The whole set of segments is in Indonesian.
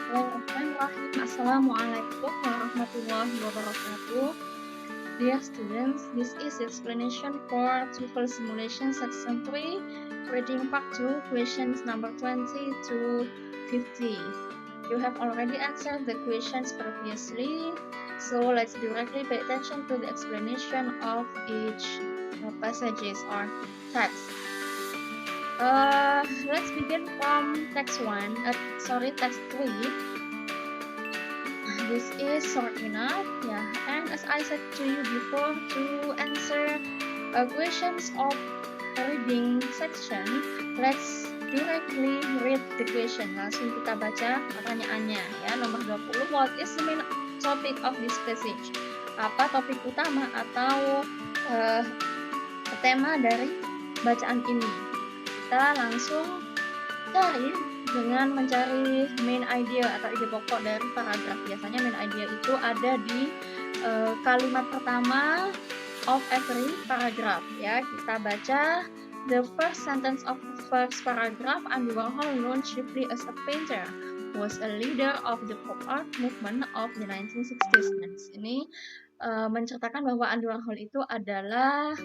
Bismillahirrahmanirrahim. Assalamualaikum warahmatullahi wabarakatuh. Dear students, this is explanation for TOEFL simulation section 3, reading part 2, questions number 20 to 50. You have already answered the questions previously, so let's directly pay attention to the explanation of each passages or text. Let's begin from text 3. This is short enough, yeah. And as I said to you before, to answer questions of reading section, let's directly read the question. Langsung kita baca pertanyaannya, ya. Nomor 20, what is the main topic of this passage? Apa topik utama atau tema dari bacaan ini? Kita langsung cari dengan mencari main idea atau ide pokok dari paragraf. Biasanya main idea itu ada di kalimat pertama of every paragraph, ya. Kita baca the first sentence of the first paragraph. Andy Warhol, known chiefly as a painter, was a leader of the pop art movement of the 1960s. Nah, di sini menceritakan bahwa Andy Warhol itu adalah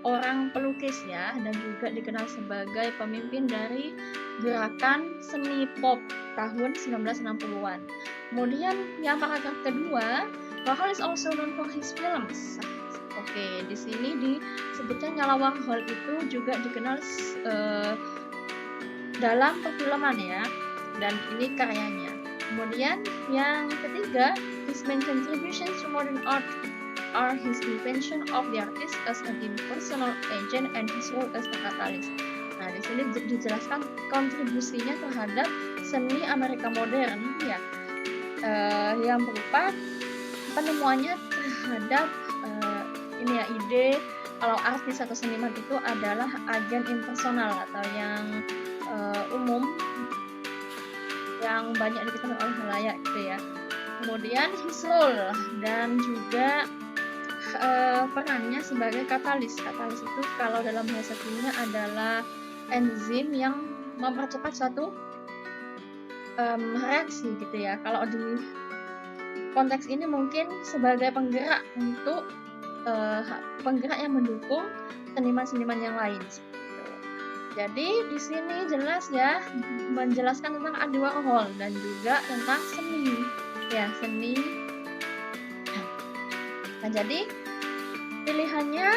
orang pelukis, ya, dan juga dikenal sebagai pemimpin dari gerakan seni pop tahun 1960-an. Kemudian yang paragraf kedua, Warhol is also known for his films. Oke, di sini disebutkan kalau Warhol itu juga dikenal dalam perfilman, ya, dan ini karyanya. Kemudian yang ketiga, his main contributions to modern art are his invention of the artist as an impersonal agent and his role as the catalyst. Nah, di sini dijelaskan kontribusinya terhadap seni Amerika modern, ya, yang berupa penemuannya terhadap ide kalau artis atau seniman itu adalah agen impersonal atau yang umum yang banyak diketahui oleh halayak, gitu ya. Kemudian his role dan juga perannya sebagai katalis. Katalis itu kalau dalam bahasa kimia adalah enzim yang mempercepat suatu reaksi, gitu ya. Kalau di konteks ini mungkin sebagai penggerak untuk penggerak yang mendukung seniman-seniman yang lain. Jadi di sini jelas, ya, menjelaskan tentang Andy Warhol dan juga tentang seni, ya, seni. Nah, jadi pilihannya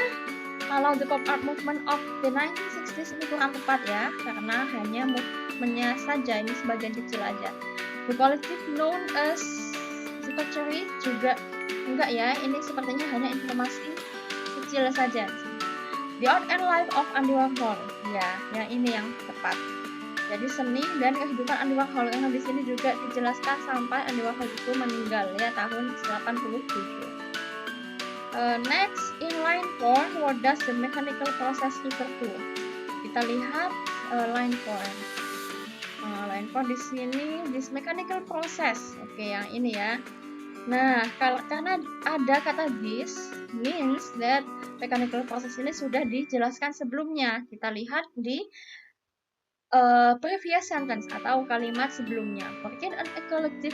kalau the pop art movement of the 1960s ini kurang tepat, ya, karena hanya movementnya saja, ini sebagian kecil aja. The collective known as the factory juga enggak, ya, ini sepertinya hanya informasi kecil saja. The art and life of Andy Warhol, ya, yang ini yang tepat. Jadi seni dan kehidupan Andy Warhol, karena di sini juga dijelaskan sampai Andy Warhol itu meninggal, ya, tahun 87. Next, in line 4, what does the mechanical process refer to? Kita lihat line 4. Line 4 di sini, this mechanical process. Oke, yang ini, ya. Nah, karena ada kata this, means that mechanical process ini sudah dijelaskan sebelumnya. Kita lihat di previous sentence atau kalimat sebelumnya. Forget an collective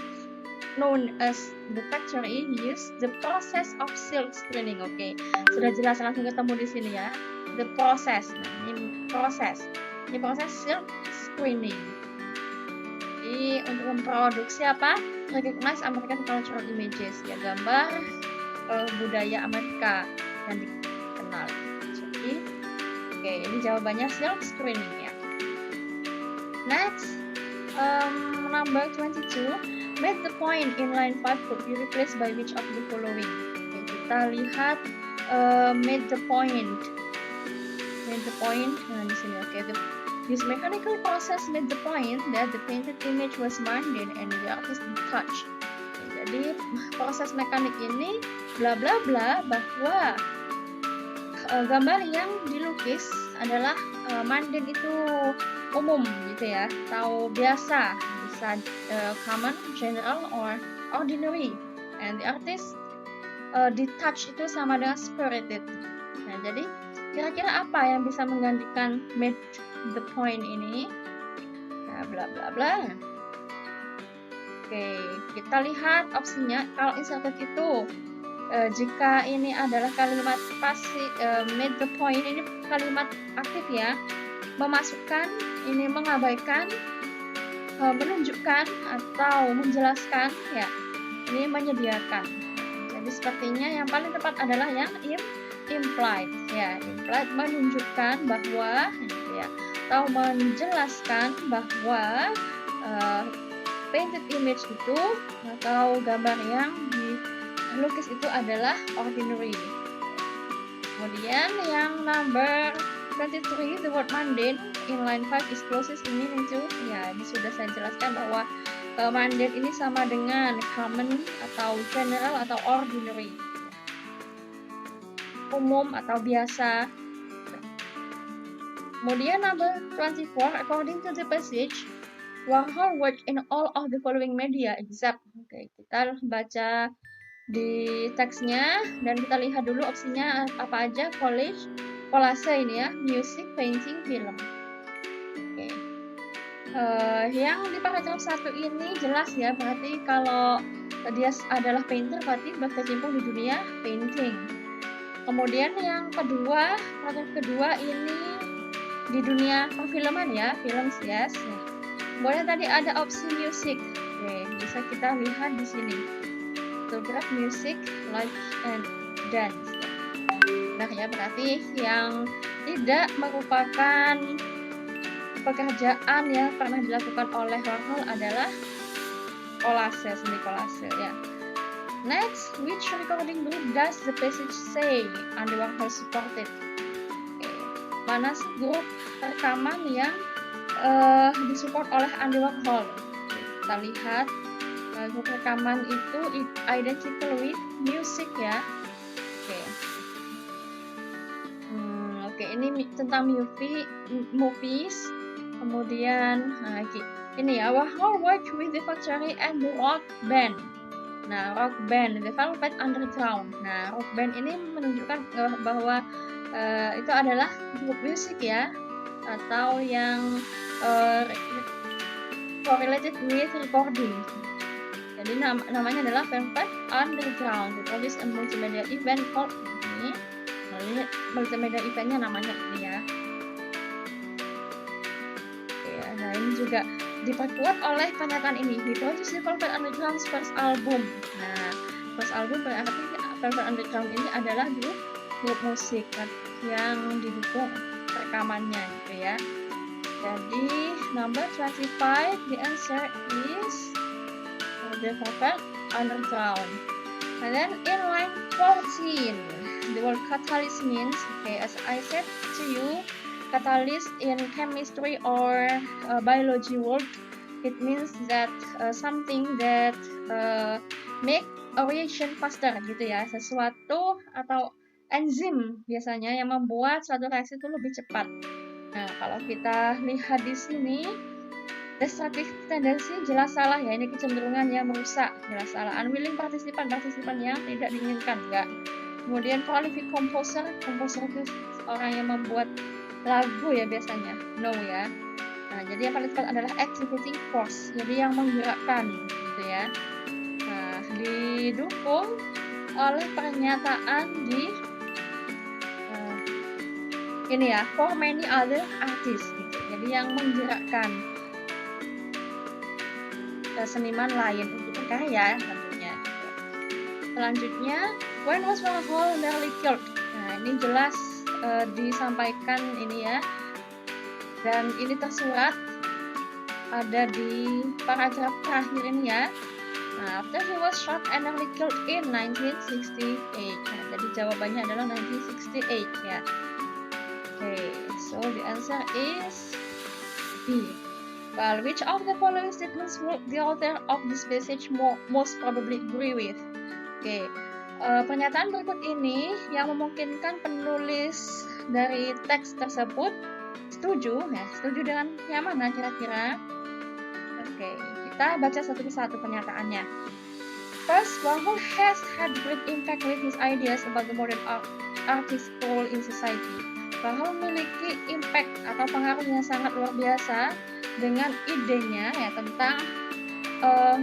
known as the factory use the process of silk screening. Oke, sudah jelas, langsung ketemu di sini, ya. The process. Nah, ini proses. Ini proses silk screening. Jadi untuk memproduksi apa? Recognize American cultural images, ya, gambar budaya Amerika yang dikenal. Jadi, oke, ini jawabannya silk screening, ya. Next, number 22. Make the point in line 5 could be replaced by which of the following? Oke, kita lihat made the point. Made the point. Nah, di sini, oke. This mechanical process made the point that the painted image was mundane and the artist detached. Oke, jadi proses mekanik ini bla bla bla bahwa gambar yang dilukis adalah mundane itu umum, gitu ya, atau biasa, bisa common, general, or ordinary. And the artist detached itu sama dengan spirited. Nah, jadi kira-kira apa yang bisa menggantikan made the point ini? Nah, bla bla bla. Oke, kita lihat opsinya. Kalau inserted itu jika ini adalah kalimat made the point, ini kalimat aktif ya, memasukkan, ini mengabaikan, menunjukkan atau menjelaskan ya, ini menyediakan. Jadi sepertinya yang paling tepat adalah yang implied ya, implied menunjukkan bahwa gitu ya, atau menjelaskan bahwa painted image itu atau gambar yang dilukis itu adalah ordinary. Kemudian yang number 23, the word mundane in line 5 is closest in meaning to, ya ini sudah saya jelaskan bahwa mundane ini sama dengan common atau general atau ordinary, umum atau biasa. Kemudian number 24, according to the passage, Warhol worked in all of the following media except. Oke, kita baca di teksnya dan kita lihat dulu opsinya apa aja. Collage, kolase ini ya, music, painting, film. Oke. Yang di paragraf 1 ini jelas ya, berarti kalau dia adalah painter berarti berkecimpung di dunia painting. Kemudian yang kedua, paragraf kedua ini di dunia perfilman ya, film, yes. Kemudian tadi ada opsi music. Oke, bisa kita lihat di sini. Photograph, music, live, and dance. Nah ya, berarti yang tidak merupakan pekerjaan yang pernah dilakukan oleh Warhol adalah kolase, seni kolase ya. Next, which recording group does the passage say Andy Warhol supported? Oke, mana sih grup rekaman yang disupport oleh Andy Warhol? Kita lihat grup rekaman itu identical with music ya. Oke, ini tentang movies. Kemudian ini ya, Warhol worked with the Factory and the rock band. Nah, rock band, The Velvet Underground. Nah, rock band ini menunjukkan bahwa itu adalah grup musik ya, atau yang correlated with recording. Jadi namanya adalah Velvet Underground. We produce a multimedia event called ini. Nah, multimedia eventnya namanya ini ya. Oke, nah ini juga diperkuat oleh pernyataan ini. We produce the Velvet Underground's first album. Nah, first album berarti Velvet Underground ini adalah grup musik yang didukung rekamannya gitu ya. Jadi number 25, the answer is the Velvet Underground. And then in line 14, the word catalyst means, okay, as I said to you, catalyst in chemistry or biology world, it means that something that make a reaction faster gitu ya, sesuatu atau enzim biasanya yang membuat suatu reaksi itu lebih cepat. Nah, kalau kita lihat di sini, destructive tendency jelas salah ya, ini kecenderungan yang merusak, jelas salah. Unwilling partisipan yang tidak diinginkan, enggak. Kemudian prolific composer itu orang yang membuat lagu ya biasanya, no ya. Nah, jadi yang paling tepat adalah activating force, jadi yang menggerakkan gitu ya. Nah, didukung oleh pernyataan di ini ya, for many other artists gitu. Jadi yang menggerakkan seniman lain untuk berkarya tentunya gitu. Selanjutnya, when was Warhol nearly killed? Nah, ini jelas disampaikan ini ya, dan ini tersurat ada di paragraf terakhir ini ya. Nah, after he was shot and nearly killed in 1968. Nah, jadi jawabannya adalah 1968 ya. Okay, so the answer is B. Well, which of the following statements would the author of this passage most probably agree with? Oke, pernyataan berikut ini yang memungkinkan penulis dari teks tersebut setuju dengan yang mana kira-kira? Oke, kita baca satu persatu pernyataannya. First, Warhol has had great impact with his ideas about the modern artist's role in society. Warhol memiliki impact atau pengaruh yang sangat luar biasa dengan idenya ya tentang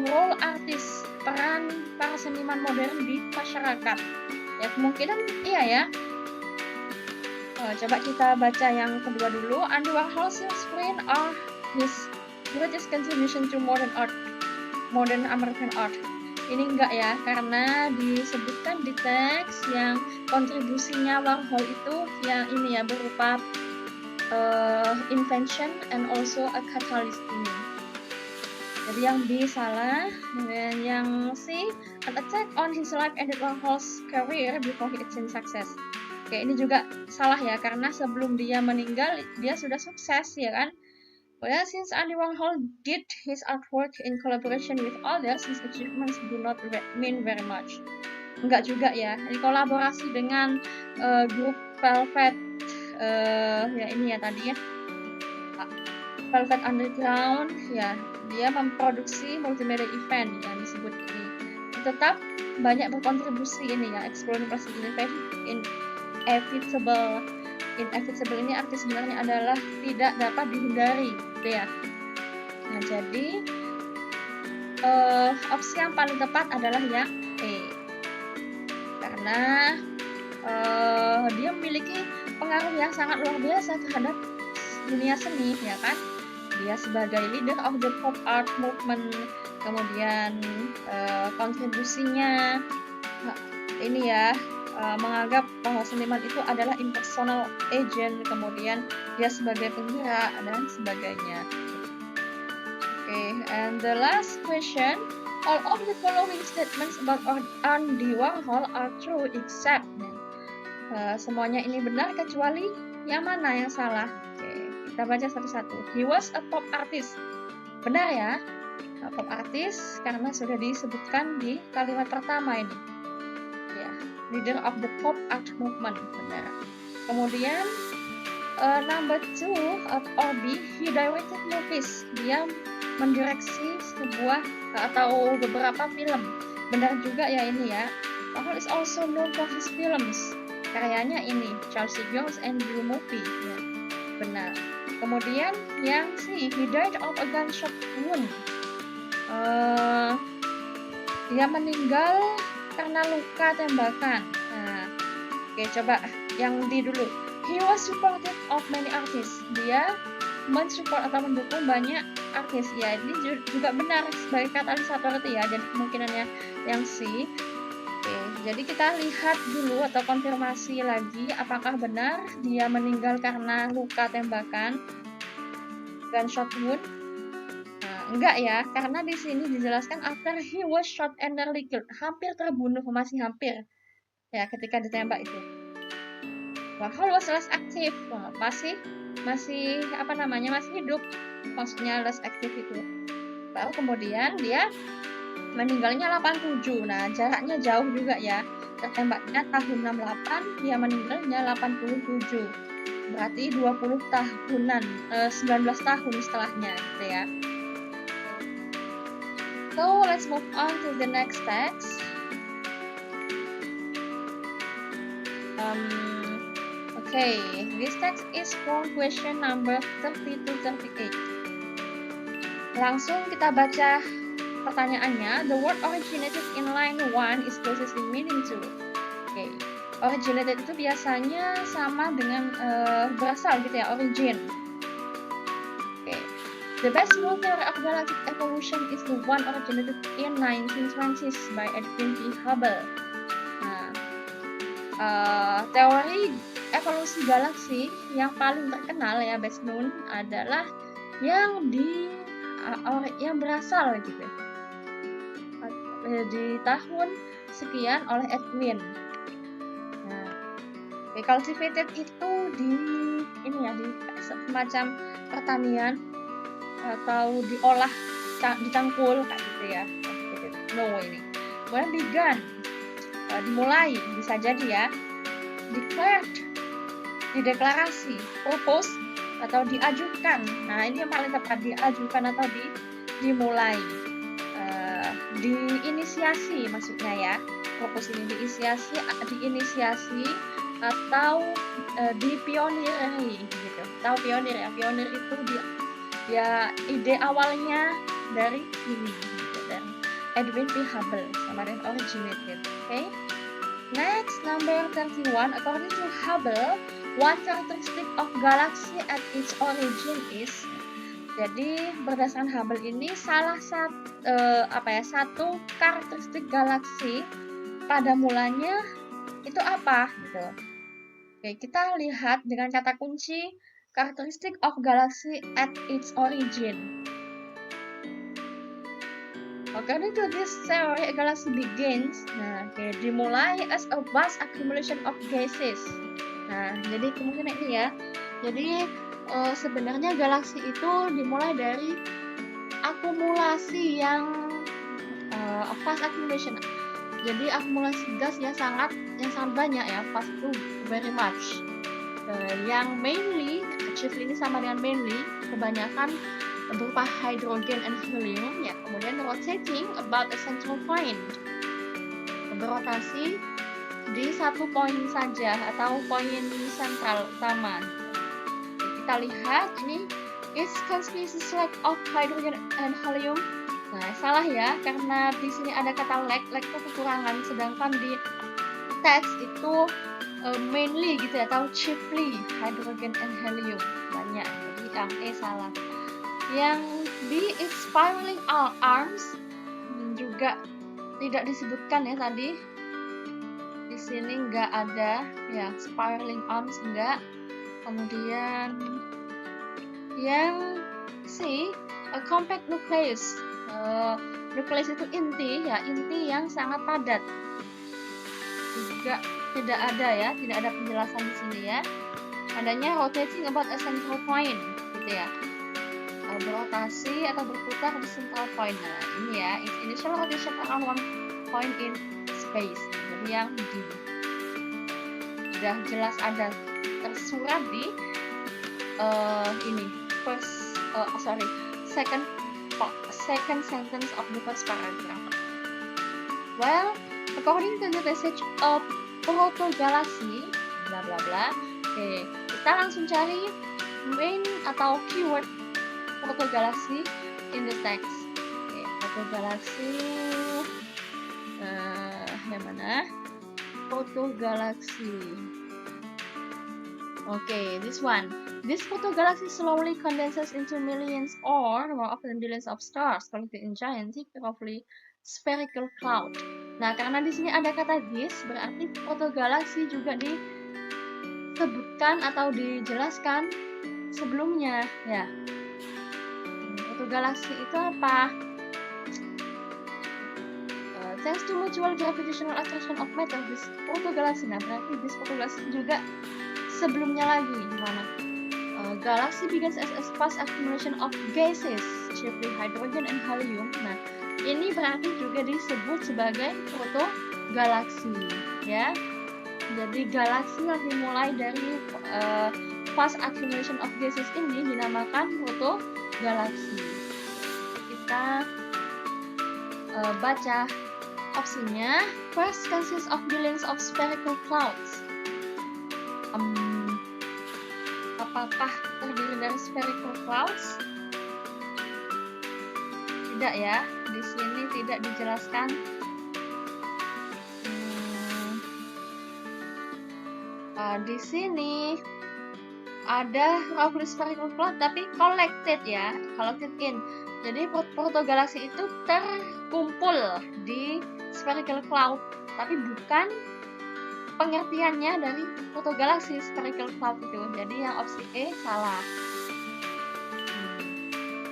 role artist, peran para seniman modern di masyarakat. Ya kemungkinan iya ya. Coba kita baca yang kedua dulu. Andy Warhol's screen are his greatest contribution to modern American art. Ini enggak ya, karena disebutkan di teks yang kontribusinya Warhol itu yang ini ya berupa invention and also a catalyst ini. Jadi yang B salah, dan yang C, an attack on his life ended Warhol's career before he achieved success. Oke, ini juga salah ya, karena sebelum dia meninggal, dia sudah sukses ya kan. Well, since Andy Warhol did his artwork in collaboration with others, his achievements do not mean very much. Enggak juga ya, ini kolaborasi dengan grup Velvet, ya ini ya tadi ya, Velvet Underground, ya dia memproduksi multimedia event yang disebut ini. Tetap banyak berkontribusi ini ya, exploring plastic inevitable ini arti sebenarnya adalah tidak dapat dihindari gitu ya. Nah jadi opsi yang paling tepat adalah yang E, karena dia memiliki pengaruh yang sangat luar biasa terhadap dunia seni ya kan. Dia sebagai leader of the pop art movement, kemudian kontribusinya ini ya, menganggap bahwa seniman itu adalah impersonal agent, kemudian dia sebagai penggerak dan sebagainya. Okay, and the last question, all of the following statements about Andy Warhol are true except, semuanya ini benar kecuali yang mana yang salah. Okay, kita baca satu-satu. He was a pop artist. Benar ya, pop artist karena sudah disebutkan di kalimat pertama ini. Leader of the pop art movement, benar. Kemudian number 2 or B, he directed movies. Dia mendireksi sebuah atau beberapa film. Benar juga ya ini ya. Warhol is also known for his films. Karyanya ini Chelsea Girls and Blue Movie. Ya, benar. Kemudian yang C, he died of a gunshot wound. Dia meninggal karena luka tembakan. Nah, oke coba yang D dulu. He was supportive of many artists. Dia mensupport atau mendukung banyak artis. Ya, ini juga benar sebagai katalisator itu ya. Jadi kemungkinannya yang C. Oke, jadi kita lihat dulu atau konfirmasi lagi apakah benar dia meninggal karena luka tembakan, gunshot wound. Enggak ya, karena di sini dijelaskan after he was shot and nearly killed, hampir terbunuh, masih hampir ya ketika ditembak itu. Warhol was less aktif, masih apa namanya, masih hidup, maksudnya less aktif itu. Baru kemudian dia meninggalnya 87, nah jaraknya jauh juga ya, tertembaknya tahun 68, dia meninggalnya 87, berarti 20 tahunan, 19 tahun setelahnya gitu ya. So let's move on to the next text. Okay, this text is from question number 30 to 38. Langsung kita baca pertanyaannya. The word originated in line 1 is closely meaning to. Okay, originated itu biasanya sama dengan berasal gitu ya, origin. The best known theory of galactic evolution is the one originated in 1920s by Edwin P. Hubble. Nah, teori evolusi galaksi yang paling terkenal ya, best known adalah yang berasal gitu di tahun sekian oleh Edwin. Nah, cultivated itu di semacam pertanian atau diolah, dicangkul kayak gitu ya. No ini. Kemudian began, dimulai, bisa jadi ya. Declared, dideklarasi. Propose atau diajukan. Nah ini yang paling tepat, diajukan atau dimulai. Diinisiasi maksudnya ya. Propose ini diinisiasi atau dipioniri gitu. Tahu pionir ya? Pionir itu dia ide awalnya dari ini gitu. Edwin P. Hubble sama dengan originated. Okay. Next, number 31. According to Hubble, one characteristic of galaxy at its origin is. Jadi berdasarkan Hubble ini satu karakteristik galaksi pada mulanya itu apa gitu. Oke, kita lihat dengan kata kunci characteristic of galaxy at its origin. According to this theory, a galaxy begins, dimulai as a vast accumulation of gases. Nah, jadi kemungkinan ini ya. Jadi sebenarnya galaksi itu dimulai dari akumulasi yang vast accumulation. Jadi akumulasi gas yang sangat banyak ya, fast itu very much. Yang mainly, chiefly ini sama dengan mainly, kebanyakan berupa hydrogen and helium ya, kemudian rotating about a central point, berotasi di satu poin saja atau poin sentral utama. Kita lihat ini is consists of hydrogen and helium. Nah, salah ya, karena di sini ada kata lack itu kekurangan, sedangkan di teks itu mainly gitu ya, atau chiefly hydrogen and helium banyak, jadi yang E salah. Yang B is spiraling arms juga tidak disebutkan ya tadi. Di sini nggak ada ya, spiraling arms enggak. Kemudian yang C, a compact nucleus. Nucleus itu inti ya, inti yang sangat padat. Juga tidak ada ya, tidak ada penjelasan di sini ya. Adanya rotating about a central point gitu ya. Berotasi atau berputar di central point. Nah, ini ya, its initial rotation around one point in space. Jadi yang D. Sudah jelas ada tersurat di ini second sentence of the first paragraph. Well, according to the passage of protogalaxy, bla bla bla. Oke, kita langsung cari main atau keyword protogalaxy in the text. Oke, protogalaxy yang mana? Protogalaxy. Okay, this one. This protogalaxy slowly condenses into millions or more often billions of stars collected in gigantic, roughly spherical cloud. Nah, karena di sini ada kata this, berarti protogalaxy juga disebutkan atau dijelaskan sebelumnya, ya. Protogalaxy itu apa? Thanks to mutual gravitational attraction of matter, this protogalaxy. Nah, berarti this protogalaxy juga sebelumnya lagi, gimana? Galaxy begins as a sparse accumulation of gases, chiefly hydrogen and helium. Nah, ini berarti juga disebut sebagai protogalaxy, ya. Jadi galaksi yang dimulai dari fast accumulation of gases ini dinamakan protogalaxy. Kita baca opsinya. First consists of billions of spherical clouds. Apakah terdiri dari spherical clouds? Tidak ya, di sini tidak dijelaskan. Di sini ada roughly spherical cloud tapi collected ya, collected in. Jadi protogalaksi itu terkumpul di spherical cloud, tapi bukan pengertiannya dari protogalaksi spherical cloud itu. Jadi yang opsi E salah.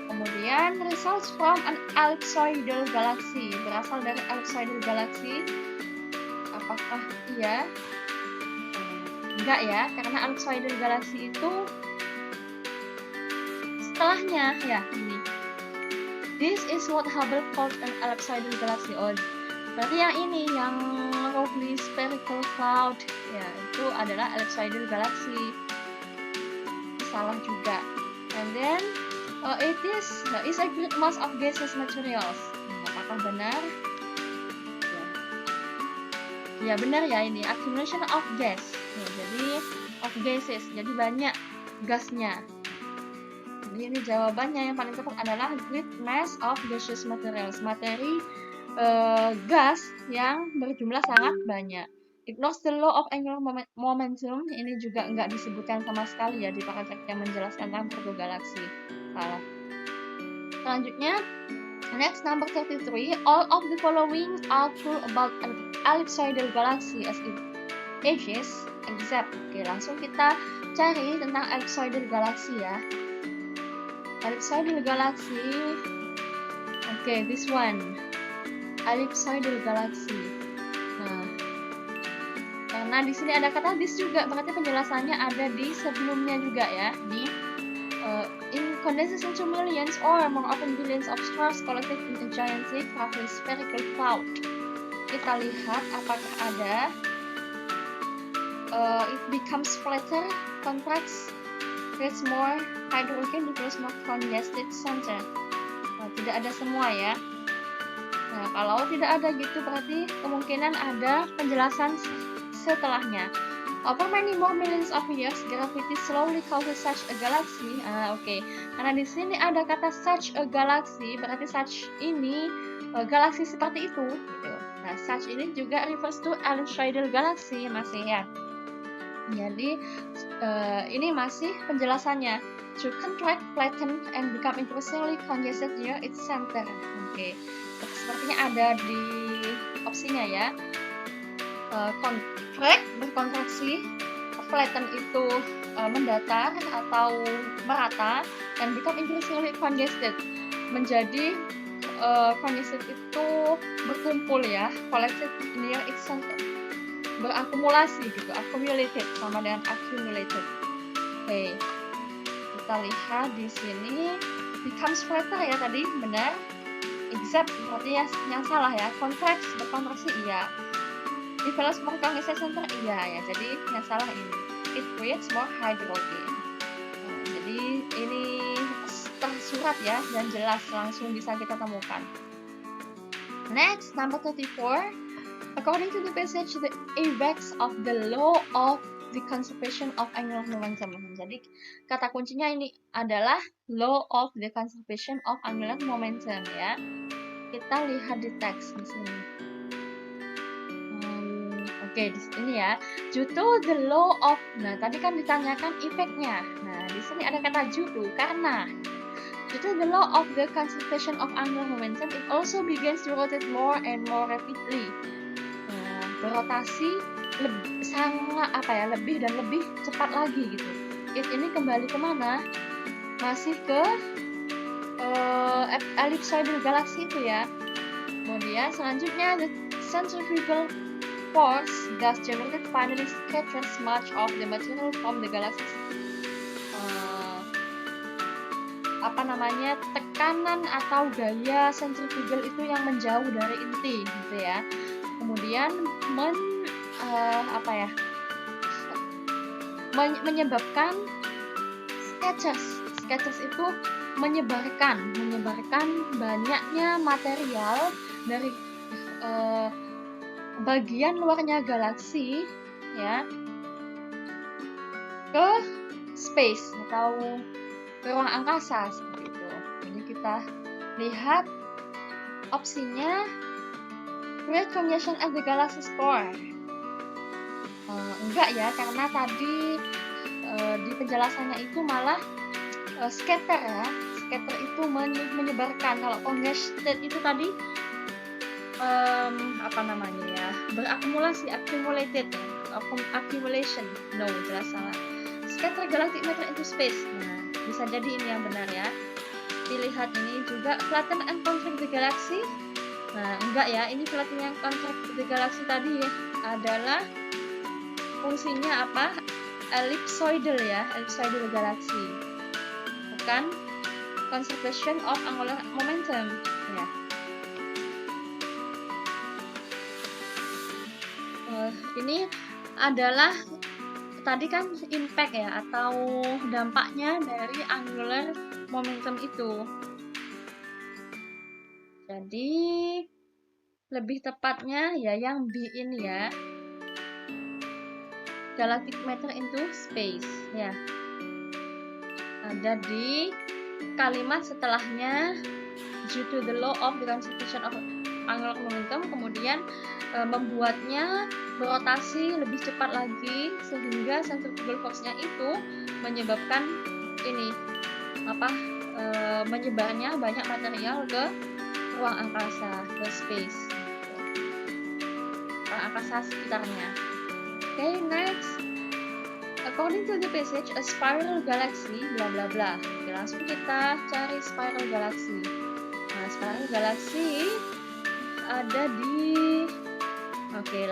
Kemudian results from an ellipsoidal galaxy, berasal dari ellipsoidal galaxy. Apakah iya? Enggak ya, karena ellipsoidal galaxy itu setelahnya ya ini. This is what Hubble called an ellipsoidal galaxy. Oh, berarti yang ini, yang roughly spherical cloud, ya itu adalah ellipsoidal galaxy. Salah juga. And then it is a great mass of gaseous materials. Apakah benar? Ya benar ya, ini accumulation of gas. Ya, jadi of gases, jadi banyak gasnya. Jadi ini jawabannya yang paling tepat adalah great mass of gaseous materials, materi gas yang berjumlah sangat banyak. Ignores the law of angular momentum, ini juga nggak disebutkan sama sekali ya di paragraf yang menjelaskan tentang protogalaksi. Salah. Selanjutnya, next number 33, all of the following are true about an ellipsoidal galaxy as it ages, except. Oke, langsung kita cari tentang ellipsoidal galaxy ya. Ellipsoidal galaxy, oke, this one, ellipsoidal galaxy. Nah, karena di sini ada kata this juga, berarti penjelasannya ada di sebelumnya juga ya, di in condenses into millions or more often billions of stars collected in a giant roughly spherical cloud. Kita lihat apakah ada it becomes flatter, contracts, creates more hydrogen, develops more congested center. Nah, tidak ada semua ya. Nah, kalau tidak ada gitu berarti kemungkinan ada penjelasan setelahnya. Over many more millions of years, gravity slowly causes such a galaxy. Oke. Karena di sini ada kata such a galaxy, berarti such ini galaksi seperti itu. Gitu. Nah, such ini juga refers to ellipsoidal galaxy masih ya. Jadi ini masih penjelasannya. To contract, flatten, and become increasingly congested near its center. Oke. Sepertinya ada di opsinya ya. Contract berkontraksi, flatten itu mendatar atau merata, dan become increasingly congested menjadi congested itu berkumpul ya, collected near its center, berakumulasi gitu, accumulated sama dengan accumulated. Oke, kita lihat di sini becomes flatter ya tadi benar, except berarti ya yang salah ya, contract berkontraksi iya. Develops more congested center iya ya, jadi yang salah ini. It creates more hydrogen. Jadi ini tersurat ya dan jelas langsung bisa kita temukan. Next, number 34. According to the passage, the effects of the law of the conservation of angular momentum. Jadi kata kuncinya ini adalah law of the conservation of angular momentum ya. Kita lihat di teks di sini. Oke, di sini ya. Due to the law of, nah tadi kan ditanyakan efeknya. Nah, di sini ada kata due to, karena. Due to the law of the conservation of angular momentum, it also begins to rotate more and more rapidly. Nah, berotasi lebih dan lebih cepat lagi gitu. It ini kembali kemana? Masih ke ellipsoidal galaxy itu ya. Kemudian selanjutnya the centrifugal force thus generated finally scatters much of the material from the galaxy. Tekanan atau gaya centrifugal itu yang menjauh dari inti gitu ya. Kemudian menyebabkan scatters itu menyebarkan banyaknya material dari bagian luarnya galaksi ya ke space atau ke ruang angkasa seperti itu. Jadi kita lihat opsinya create congestion at the galaxy's core. Enggak ya, karena tadi di penjelasannya itu malah scatter ya. Scatter itu menyebarkan. Kalau congested itu tadi berakumulasi, accumulated, accumulation. No, jelas salah. Scatter galactic matter into space. Nah, bisa jadi ini yang benar ya. Dilihat ini juga flatten and contract the galaxy. Nah, enggak ya, ini flatten and contract the galaxy tadi ya adalah fungsinya apa? Ellipsoidal ya, ellipsoidal galaxy. Bukan conservation of angular momentum ya. Ini adalah tadi kan impact ya atau dampaknya dari angular momentum itu. Jadi lebih tepatnya ya yang B ini ya. Galactic matter into space ya. Ada di kalimat setelahnya due to the law of the conservation of angular momentum, kemudian membuatnya berotasi lebih cepat lagi, sehingga centrifugal force-nya itu menyebabkan ini menyebarnya banyak material ke ruang angkasa, ke space, ruang angkasa sekitarnya. Okay, next. According to the passage, a spiral galaxy, bla bla bla. Oke, langsung kita cari spiral galaxy. Nah, spiral galaxy ada di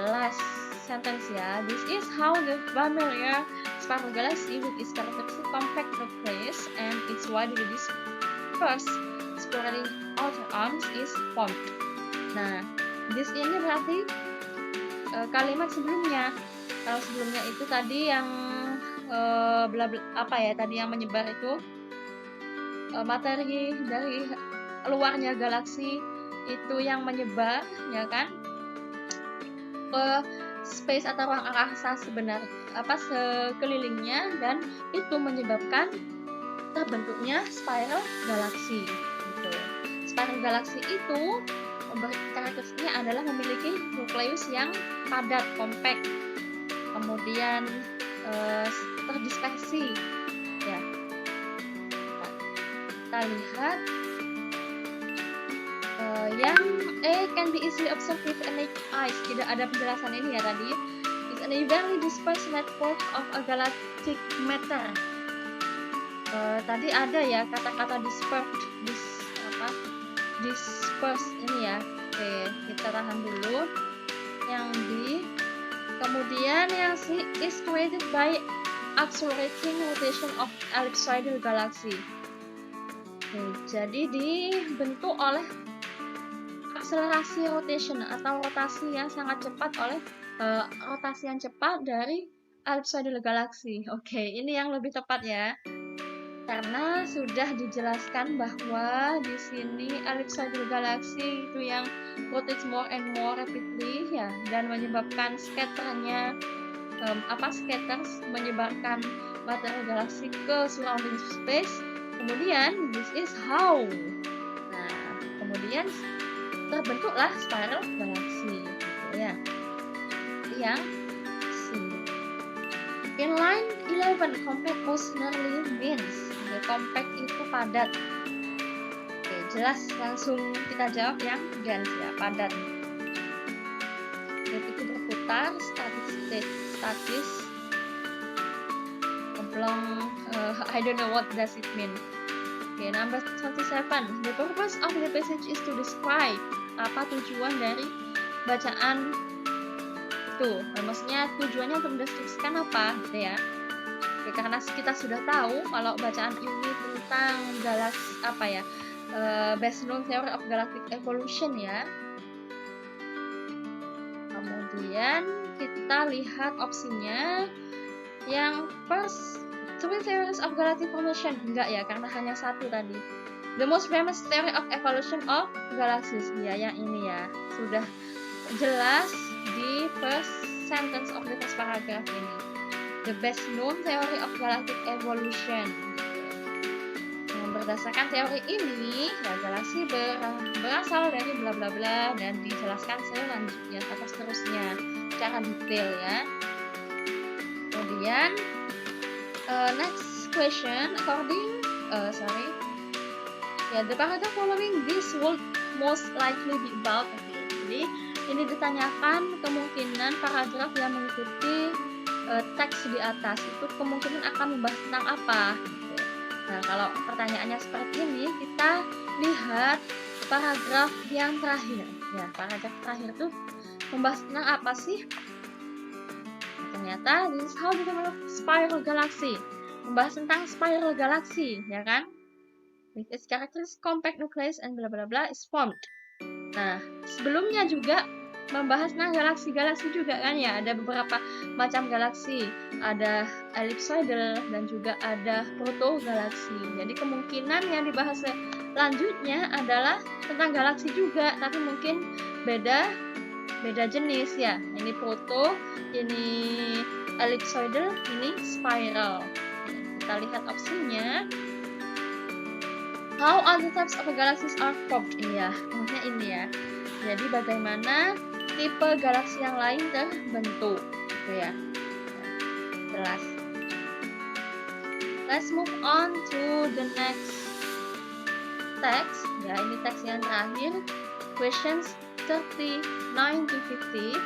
last sentence ya. This is how the familiar spiral galaxy with its characteristic compact nucleus and its widely dispersed spiraling outer arms is formed. Nah, this ini berarti kalimat sebelumnya. Kalau sebelumnya itu tadi yang tadi yang menyebar itu materi dari luarnya galaksi itu yang menyebar, ya kan, ke space atau ruang angkasa sekelilingnya, dan itu menyebabkan terbentuknya spiral galaxy gitu. Spiral galaxy itu karakteristiknya adalah memiliki nukleus yang padat, compact, kemudian terdispersi ya. Kita lihat yang can be easily observed with the naked eyes. Tidak ada penjelasan ini ya tadi. It's an evenly dispersed network of a galactic matter. Tadi ada ya kata-kata dispersed ini ya. Oke, kita tahan dulu. Yang kemudian yang C is created by accelerating rotation of ellipsoidal galaxy. Jadi dibentuk oleh akselerasi rotation atau rotasi yang sangat cepat oleh rotasi yang cepat dari ellipsoidal galaxy. Oke, ini yang lebih tepat ya. Karena sudah dijelaskan bahwa di sini ellipsoidal galaxy itu yang rotates more and more rapidly ya, dan menyebabkan scatternya scatters menyebarkan materi galaksi ke surrounding space. Kemudian this is how. Nah, kemudian terbentuklah spiral galaxy gitu ya. Yang C. In line 11, compact ordinarily means. Compact itu padat. Oke, jelas, langsung kita jawab yang dense ya, padat. Itu berputar, statis, oblong, I don't know what does it mean. Okay, number 27. The purpose of the passage is to describe. Apa tujuan dari bacaan itu? Maksudnya tujuannya untuk mendeskripsikan apa gitu ya. Oke, karena kita sudah tahu kalau bacaan ini tentang best known theory of galactic evolution ya. Kemudian kita lihat opsinya. Yang first, three theories of galactic formation. Enggak ya, karena hanya satu tadi. The most famous theory of evolution of galaxies. Ya, yang ini ya. Sudah jelas di first sentence of the first paragraph ini. The best known theory of galactic evolution. Berdasarkan teori ini, ya galaksi berasal dari bla bla bla, dan dijelaskan selanjutnya atau seterusnya secara detail ya. Kemudian next question, the paragraph following this would most likely be about. Jadi ini ditanyakan kemungkinan paragraf yang mengikuti teks di atas itu kemungkinan akan membahas tentang apa. Nah, kalau pertanyaannya seperti ini, kita lihat paragraf yang terakhir. Ya, paragraf terakhir itu membahas tentang apa sih? Ternyata this is how to develop spiral galaxy. Membahas tentang spiral galaxy, ya kan? With its characteristic compact nucleus and bla bla bla is formed. Nah, sebelumnya juga membahas tentang galaksi-galaksi juga kan ya, ada beberapa macam galaksi, ada ellipsoidal dan juga ada protogalaksi. Jadi kemungkinan yang dibahas selanjutnya adalah tentang galaksi juga, tapi mungkin beda jenis ya. Ini proto, ini ellipsoidal, ini spiral. Kita lihat opsinya. How other types of galaxies are formed? Iya, maksudnya ini ya. Jadi bagaimana tipe galaksi yang lain terbentuk, gitu ya. Jelas. Let's move on to the next text. Ya, ini teks yang terakhir. Questions 39 to 50.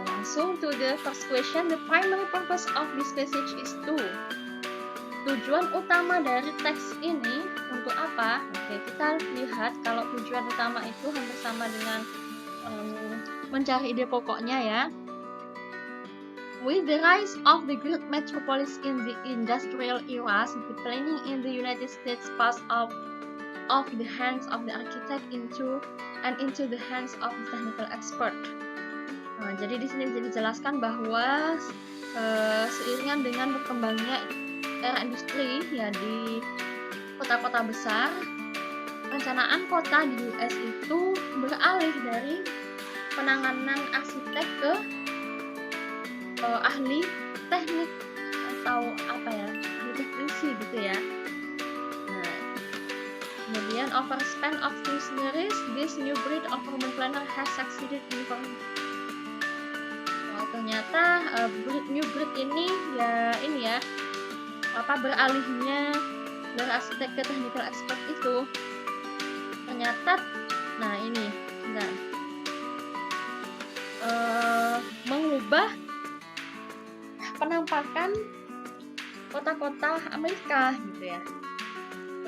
Langsung to the first question. The primary purpose of this passage is to. Tujuan utama dari teks ini untuk apa? Oke, kita lihat kalau tujuan utama itu hampir sama dengan mencari ide pokoknya ya. With the rise of the great metropolis in the industrial era, the planning in the United States passed off the hands of the architect into the hands of the technical expert. Nah, jadi di sini dijelaskan bahwa seiringan dengan berkembangnya era industri ya di kota-kota besar, perencanaan kota di US itu beralih dari penanganan arsitek ke ahli teknik atau apa ya, ahli teknisi gitu ya. Nah, kemudian over a span of 2 series, this new breed of urban planner has succeeded in ternyata new breed ini ya beralihnya dari arsitek ke technical expert itu ternyata mengubah penampakan kota-kota Amerika gitu ya.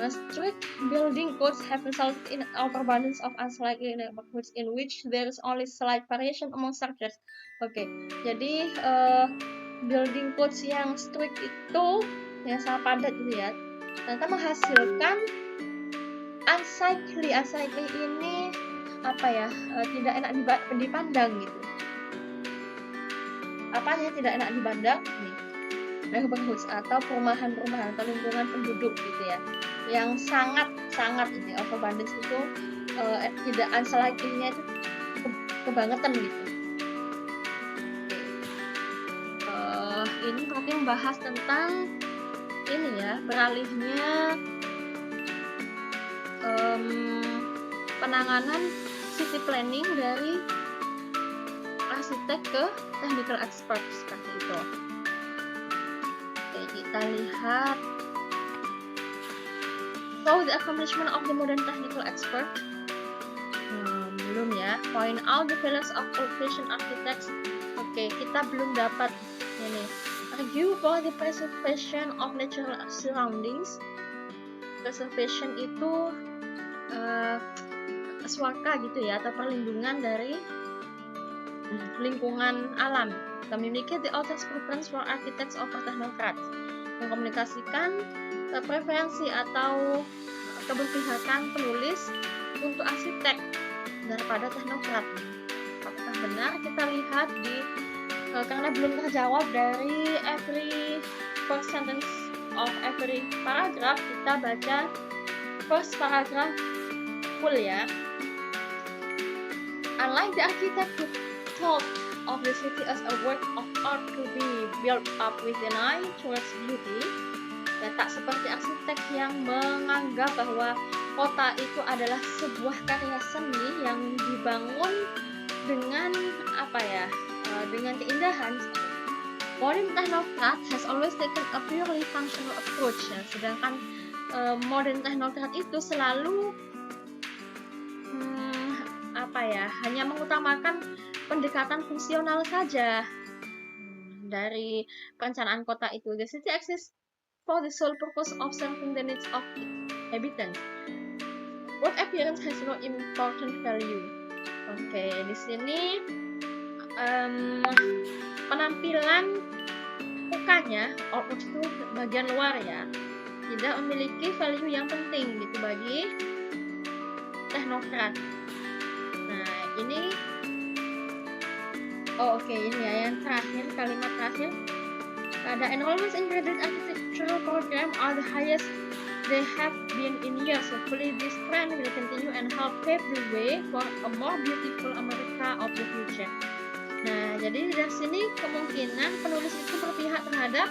Strict building codes have resulted in overabundance of unsightly neighborhoods in which there is only slight variation among structures. Oke, jadi building codes yang strict itu yang sangat padat gitu ya, ternyata menghasilkan unsightly. Unsightly ini apa ya? Tidak enak dipandang gitu. Apanya tidak enak dipandang? Nih, neighborhoods atau perumahan-perumahan atau lingkungan penduduk gitu ya, yang sangat ini overabundance itu tidak unsightly-nya itu kebangetan gitu. Ini topik membahas tentang ini ya, beralihnya penanganan city planning dari arsitek ke technical expert seperti itu. Oke, kita lihat. So the accomplishment of the modern technical expert. Belum ya. Point out the failures of old-fashioned architects. Oke, kita belum dapat ini. Argue for the preservation of natural surroundings. Preservation itu swaka gitu ya, atau perlindungan dari lingkungan alam. Communicate the author's preference for architects over technocrats. Mengkomunikasikan preferensi atau keberpihakan penulis untuk arsitek daripada teknokrat. Apakah benar? Kita lihat karena belum terjawab dari every first sentence of every paragraph, kita baca first paragraph full ya. Unlike the architect who thought of the city as a work of art to be built up with an eye towards beauty, ya, tak seperti arsitek yang menganggap bahwa kota itu adalah sebuah karya seni yang dibangun dengan dengan keindahan. Modern technocrat has always taken a purely functional approach. Ya. Sedangkan modern technocrat itu selalu hanya mengutamakan pendekatan fungsional saja dari perencanaan kota itu. The city exists for the sole purpose of serving the needs of its inhabitants. What appearance has no important value. Oke, di sini penampilan mukanya, output itu bagian luar ya, tidak memiliki value yang penting gitu bagi teknokrat. Nah, ini ini ya yang terakhir, kalimat terakhir. The enrollments in graduate architectural program are the highest they have been in years. Hopefully this trend will continue and help pave the way for a more beautiful America of the future. Nah, jadi dari sini kemungkinan penulis itu berpihak terhadap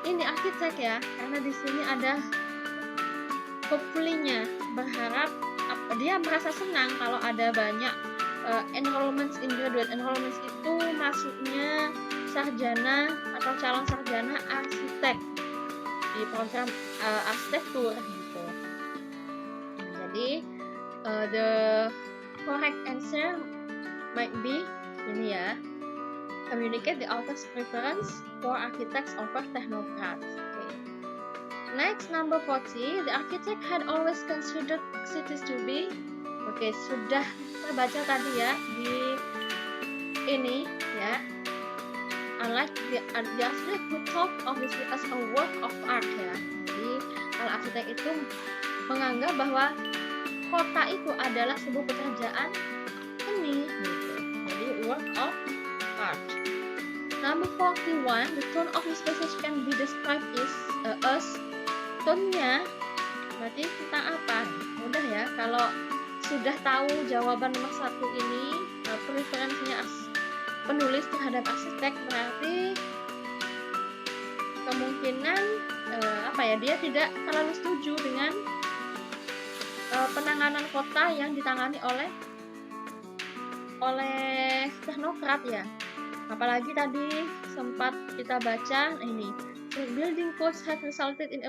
ini arsitek ya, karena di sini ada hopefully-nya berharap dia merasa senang kalau ada banyak enrollments in graduate enrollments itu masuknya sarjana atau calon sarjana arsitek di program arsitektur gitu. Jadi the correct answer might be ini ya, communicate the author's preference for architects over technocrats. Okay. Next, number 40, the architect had always considered cities to be. Oke, sudah kita baca tadi ya di ini ya. Unlike the architect who thought of this as a work of art ya. Jadi kalau arsitek itu menganggap bahwa kota itu adalah sebuah pekerjaan seni gitu. Jadi work of art. Number 41, the tone of this passage can be described as tone-nya berarti kita apa? Mudah ya, kalau sudah tahu jawaban nomor 1 ini, preferensinya penulis terhadap arsitek, berarti kemungkinan dia tidak terlalu setuju dengan penanganan kota yang ditangani oleh teknokrat ya. Apalagi tadi sempat kita baca ini, building codes had resulted in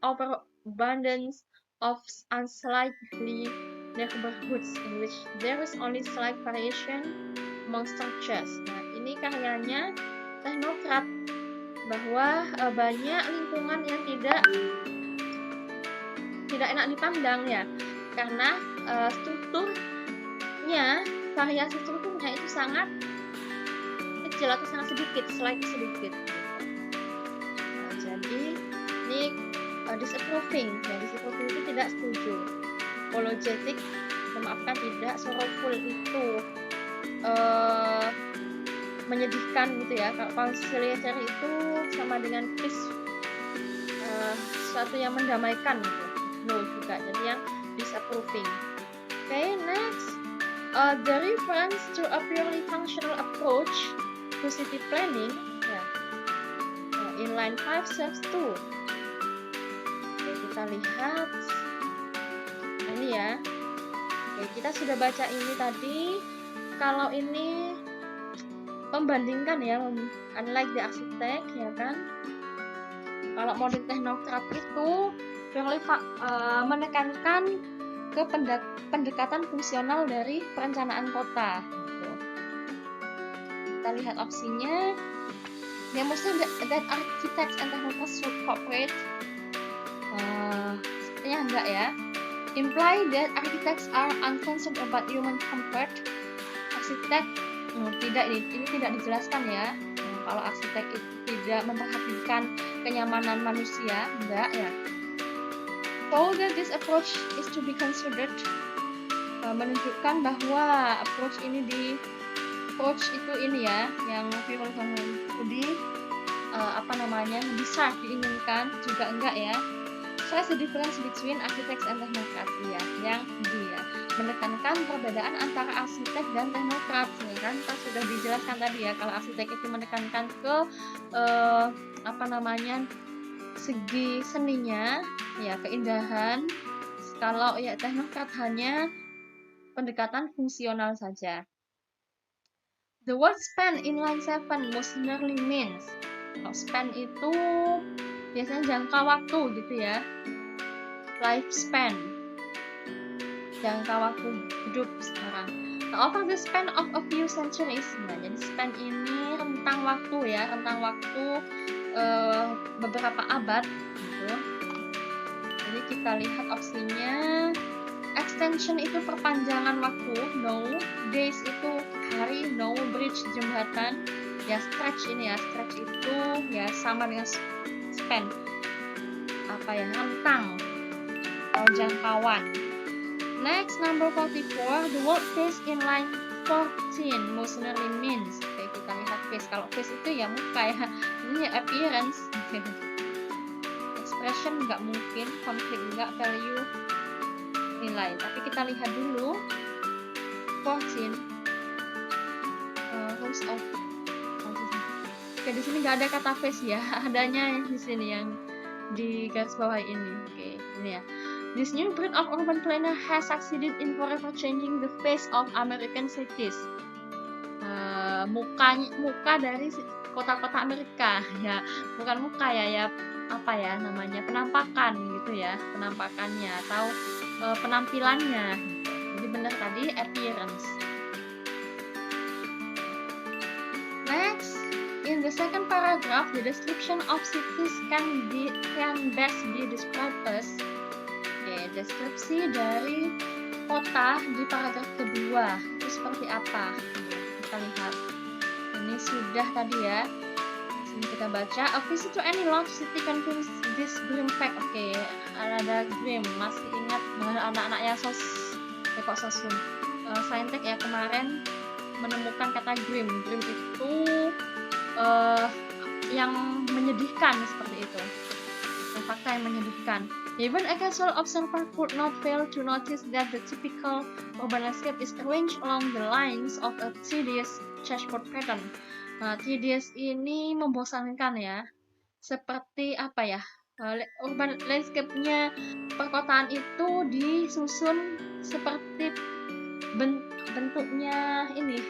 overabundance of unsightly neighborhoods in which there is only slight variation among structures. Nah, ini karyanya teknokrat bahwa banyak lingkungan yang tidak enak dipandang ya, karena strukturnya, variasi strukturnya itu sangat kecil atau sangat sedikit, sedikit. Nah, jadi ini disapproving ya, disapproving itu tidak setuju. Apologetic, memaafkan, tidak. Sorrowful itu menyedihkan gitu ya. Kalau conciliatory itu sama dengan peace, sesuatu yang mendamaikan gitu. No juga, jadi yang disapproving. Okay, next, the reference to a purely functional approach to city planning ya, in line 5 serves 2. Oke, kita lihat ini ya. Oke, kita sudah baca ini tadi. Kalau ini membandingkan ya, unlike the architect ya kan, kalau model teknokrat itu menekankan ke pendekatan fungsional dari perencanaan kota gitu. Kita lihat opsinya. Demonstrate that architects and technocrats should cooperate. Sepertinya enggak ya. Imply that architects are unconcerned about human comfort. Arsitek tidak, ini tidak dijelaskan ya. Kalau arsitek itu tidak memperhatikan kenyamanan manusia, enggak ya. So that this approach is to be considered, menunjukkan bahwa approach itu ini ya, yang bisa diinginkan juga enggak ya. Stress the difference between architects and technocrats ya, yang dia menekankan perbedaan antara arsitek dan teknokrat ya kan, sudah dijelaskan tadi ya, kalau arsitek itu menekankan ke segi seninya ya, keindahan, kalau ya teknokrat hanya pendekatan fungsional saja. The word span in line 7 most nearly means, kalau span itu biasanya jangka waktu gitu ya, lifespan, jangka waktu hidup sekarang. Over the span of a few centuries, nah jadi span ini rentang waktu ya, beberapa abad gitu. Jadi kita lihat opsinya. Extension itu perpanjangan waktu, no. Days itu hari, no. Bridge jembatan ya. Stretch ini ya, stretch itu ya sama dengan span, rentang atau jangkauan. Next, number 44, the word face in line 14 most nearly means. Oke, kita lihat face. Kalau face itu ya muka ya, ini ya appearance. Expression nggak mungkin, conflict nggak, value nilai. Tapi kita lihat dulu 14 rules of. Oke, di sini nggak ada kata face ya, adanya di sini yang di garis bawah ini. Oke, ini ya. This new breed of urban planner has succeeded in forever changing the face of American cities. Muka dari kota-kota Amerika ya, bukan muka ya, apa ya namanya, penampakan gitu ya, penampakannya atau penampilannya. Jadi benar tadi appearance. Next, in the second paragraph, the description of cities can best be described as deskripsi dari kota di paragraf kedua itu seperti apa? Kita lihat. Ini sudah tadi ya. Sini kita baca. A visit to any large city confirms this grim fact. Oke, ada grim. Masih ingat anak-anak ya sosum. Saintek ya kemarin menemukan kata grim. Grim itu yang menyedihkan seperti itu. Fakta yang menyedihkan. Even a casual observer could not fail to notice that the typical urban landscape is arranged along the lines of a tedious chessboard pattern. Nah, tedious ini membosankan ya. Seperti apa ya? Urban landscape-nya perkotaan itu disusun seperti bentuknya ini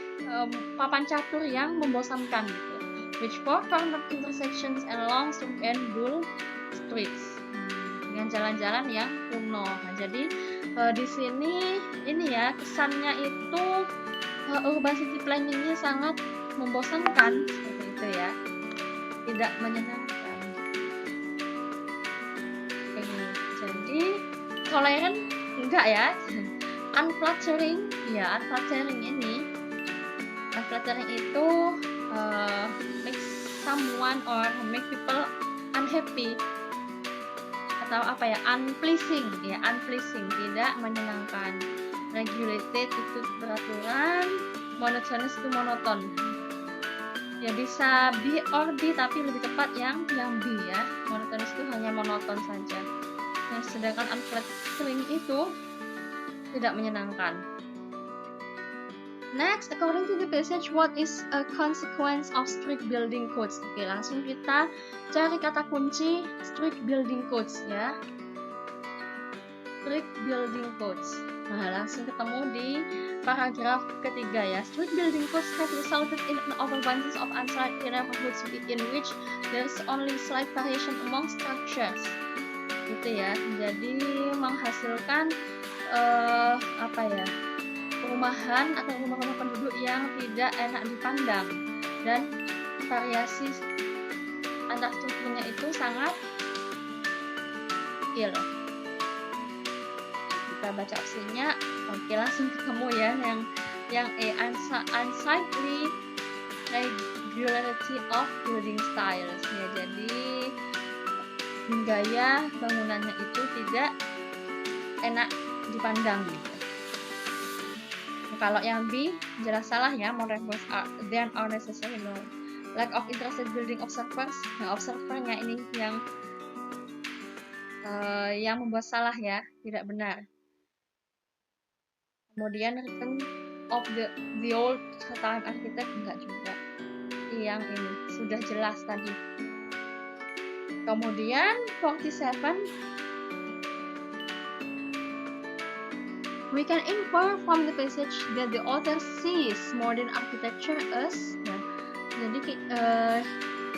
papan catur yang membosankan gitu. Which four corner intersections and long and dull streets. Dengan jalan-jalan yang kuno. Nah, jadi di sini ini ya kesannya itu urban city planning-nya sangat membosankan seperti itu ya, tidak menyenangkan. Jadi tolerant enggak ya, unflattering ya, unflattering itu make someone or make people unhappy. Atau apa ya, unpleasing, tidak menyenangkan. Regulated itu peraturan, monotonous itu monoton. Ya bisa be or be, tapi lebih tepat yang be ya. Monotonous itu hanya monoton saja. Nah, sedangkan unflattering itu tidak menyenangkan. Next, according to the passage, what is a consequence of strict building codes? Oke, langsung kita cari kata kunci strict building codes ya. Strict building codes. Nah, langsung ketemu di paragraf ketiga ya. Strict building codes have resulted in an overabundance of unsightly neighborhoods in which there is only slight variation among structures. Gitu ya. Jadi menghasilkan apa ya? Perumahan atau rumah-rumah penduduk yang tidak enak dipandang dan variasi antar strukturnya itu sangat kecil. Kita baca opsinya, oke langsung ketemu ya yang unsightly regularity of building styles ya, jadi gaya bangunannya itu tidak enak dipandang gitu. Kalau yang B jelas salah ya, more requests than are necessary. No. Lack of interested building observers. Nah, observernya ini yang membuat salah ya, tidak benar. Kemudian return of the old time architect enggak juga. Yang ini sudah jelas tadi. Kemudian 47. We can infer from the passage that the author sees modern architecture as. Nah, jadi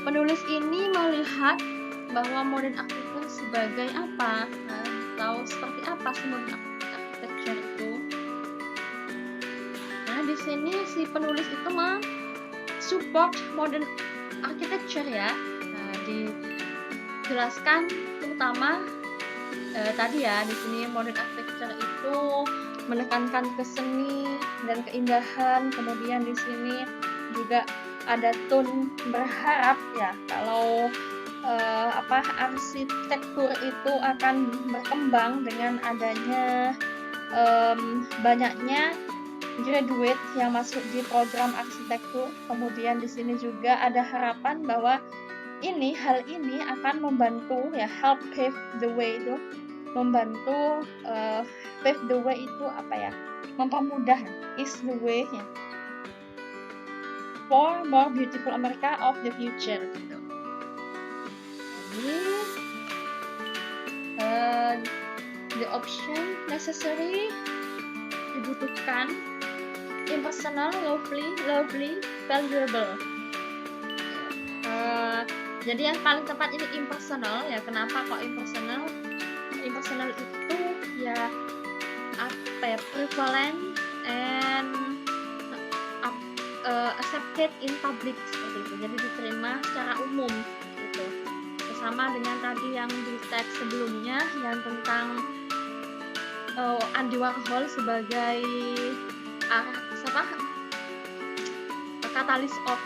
penulis ini melihat bahwa modern architecture sebagai apa, atau seperti apa sih modern architecture itu. Nah, di sini si penulis itu support modern architecture ya. Nah, dijelaskan terutama tadi ya, di sini modern architecture itu menekankan ke seni dan keindahan. Kemudian di sini juga ada tone berharap ya kalau arsitektur itu akan berkembang dengan adanya banyaknya graduate yang masuk di program arsitektur. Kemudian di sini juga ada harapan bahwa hal ini akan membantu ya, help pave the way itu, membantu pave the way itu apa ya, mempermudah, is the way ya, for more beautiful America of the future gitu. Jadi the option necessary, dibutuhkan, impersonal, lovely, valuable. Jadi yang paling tepat ini impersonal ya. Kenapa kok impersonal? Impersonal itu ya apa ya, prevalent and accepted in public seperti itu. Jadi diterima secara umum gitu. Sama dengan tadi yang di teks sebelumnya yang tentang Andy Warhol sebagai katalis of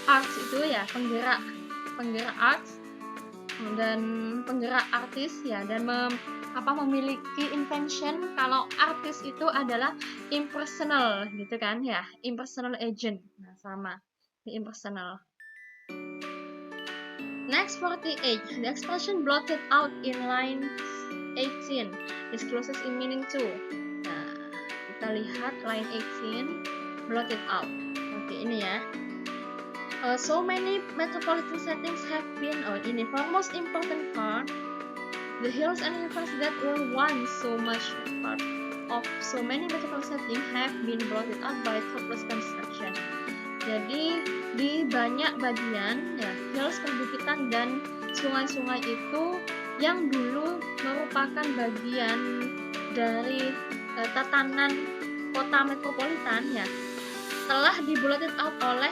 arts itu ya, penggerak arts dan penggerak artis ya, dan memiliki invention kalau artis itu adalah impersonal gitu kan ya, impersonal agent. Nah, sama di impersonal. Next 48, the expression blotted out in line 18 is closest in meaning to. Nah, kita lihat line 18, blotted out. Oke, ini ya. So many metropolitan settings have been, ini for most important part, the hills and rivers that were once so much part of so many metropolitan settings have been blotted out by thoughtless construction. Jadi di banyak bagian ya, hills, perbukitan dan sungai-sungai itu yang dulu merupakan bagian dari tatanan kota metropolitan ya, telah di-blotted out oleh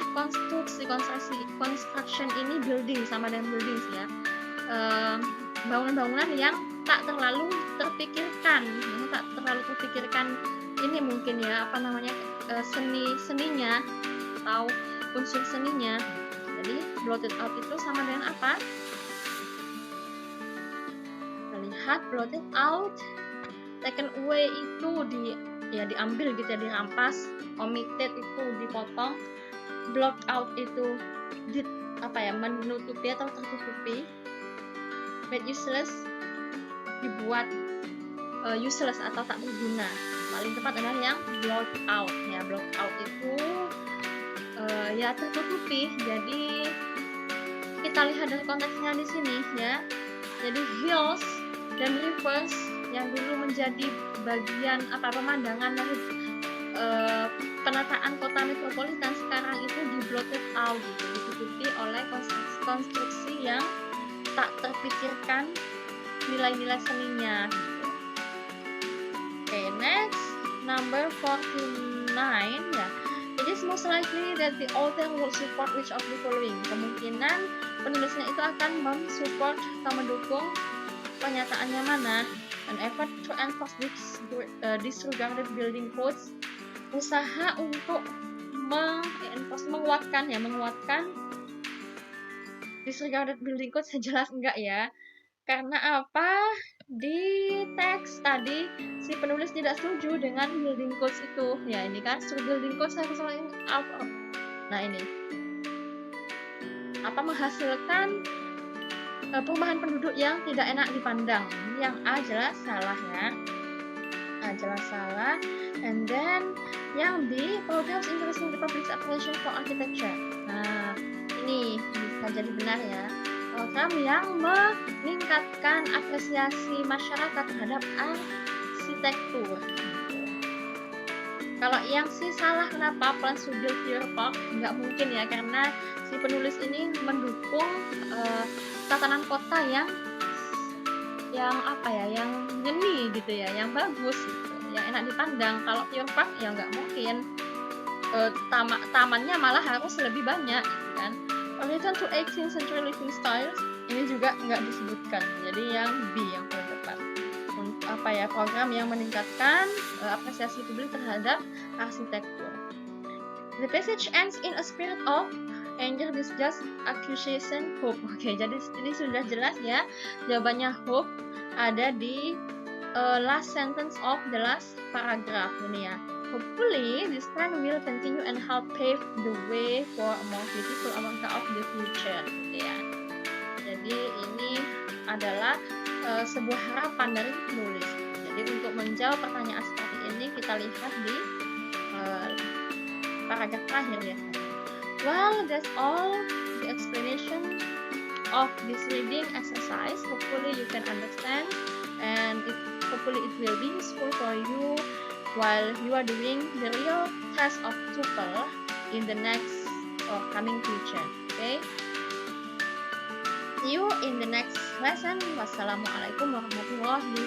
construction ini, building sama dengan buildings ya, bangunan-bangunan yang tak terlalu terpikirkan ini mungkin ya, apa namanya, seninya atau unsur seninya. Jadi blotted out itu sama dengan apa? Kita lihat blotted out, taken away itu diambil gitu ya, dirampas. Omitted itu dipotong, blocked out itu menutupi atau tertutupi. Made useless, dibuat useless atau tak berguna. Paling tepat adalah yang blocked out ya. Blocked out itu ya tertutupi. Jadi kita lihat dari konteksnya di sini ya. Jadi hills dan rivers yang dulu menjadi bagian pemandangan dari penataan kota metropolitan sekarang itu di-blotted out gitu, ditutupi oleh konstruksi yang tak terpikirkan nilai-nilai seninya gitu. Okay, next number 49 ya. It is most likely that the author will support which of the following. Kemungkinan penulisnya itu akan mensupport atau mendukung pernyataannya mana. An effort to enforce disregarded building codes, usaha untuk menguatkan disregarded building codes. Jelas enggak ya? Karena apa? Di teks tadi si penulis tidak setuju dengan building codes itu. Ya, ini kan building codes saya kesalahin apa? Nah, ini menghasilkan perubahan penduduk yang tidak enak dipandang. Yang A jelas salah ya. A jelas salah. And then yang B, programs increasing the public's appreciation for architecture. Nah, ini bisa jadi benar ya. Program yang meningkatkan apresiasi masyarakat terhadap arsitektur. Kalau yang C salah, kenapa? Plans to build Deer Park nggak mungkin ya, karena si penulis ini mendukung tatanan kota yang nyeni gitu ya, yang bagus gitu, yang enak dipandang. Kalau Deer Park ya nggak mungkin, tamannya malah harus lebih banyak gitu kan. Return to 18th century living styles ini juga nggak disebutkan, jadi yang B yang paling tepat. Program yang meningkatkan apresiasi publik terhadap arsitektur. The passage ends in a spirit of anger, disgust, accusation, hope. Oke, jadi ini sudah jelas ya. Jawabannya hope ada di last sentence of the last paragraph ini ya. Hopefully, this trend will continue and help pave the way for a more beautiful America of the future. Gitu ya. Jadi ini adalah sebuah harapan dari penulis. Jadi untuk menjawab pertanyaan seperti ini kita lihat di paragraf terakhir ya. Well, that's all the explanation of this reading exercise. Hopefully you can understand and Hopefully it will be useful for you while you are doing the real test of TOEFL in the next or coming future. Okay? See you in the next lesson. Wassalamualaikum warahmatullahi